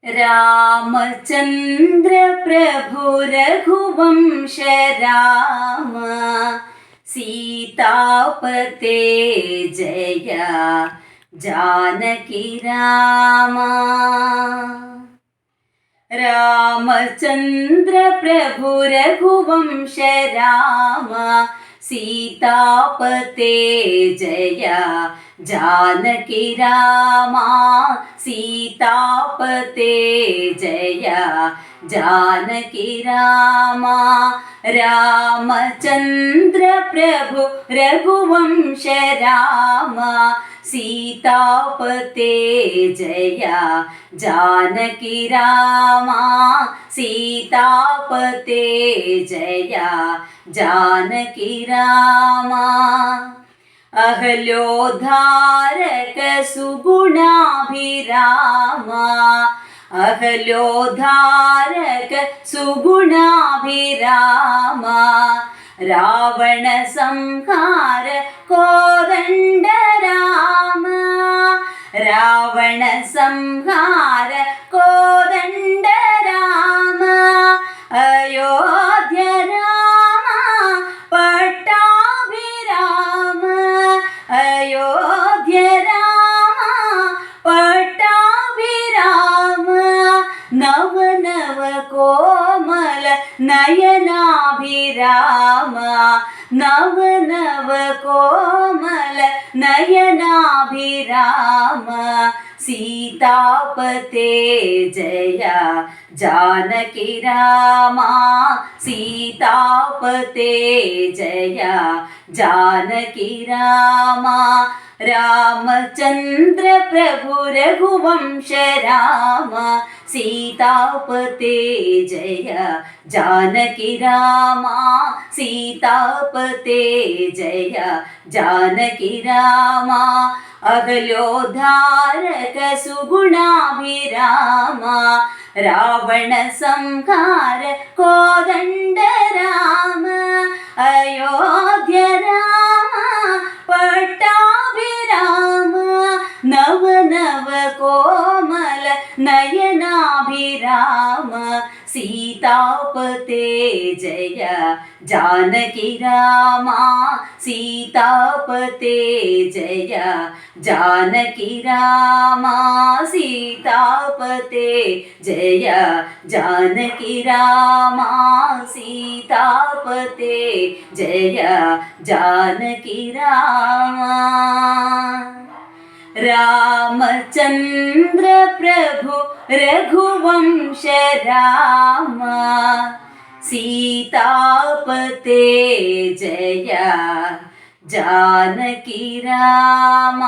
रामचन्द्र प्रभु रघुवंश राम सीतापते जय जानकी राम। रामचन्द्र प्रभु रघुवंश राम सीतापते जय जानकी राम। सीतापते जय जानकी राम। रामचन्द्र प्रभु रघुवंश राम सीतापते जय जानकी राम। सीतापते जय जानकी राम। अहल्योद्धारक सुगुणाभिराम अहल्योद्धारक सुगुणाभिराम। रावण संहार कोदण्ड राम रावण संहार कोदण्ड राम। अयोध्य राम पट्टाभिराम अयोध्य राम पट्टाभिराम। नव नव कोमल नयनाभिराम नव नव कोमल नयनाभिराम। सीतापते जय जानकी राम। सीतापते जय जानकी राम। रामचन्द्र प्रभु रघुवंश राम सीतापते जय जानकी राम। सीतापते जय जानकी राम। अहल्योद्धारक सुगुणाभिराम रावण संहार कोदण्ड राम। अयोध्य राम पट्टाभिराम नव नव कोमल नयनाभिराम। सीतापते जय जानकी राम। सीतापते जय जानकी राम। सीतापते जय जानकी राम। सीतापते जय जानकी राम। रामचन्द्र प्रभु रघुवंश राम सीतापते जय जानकी राम।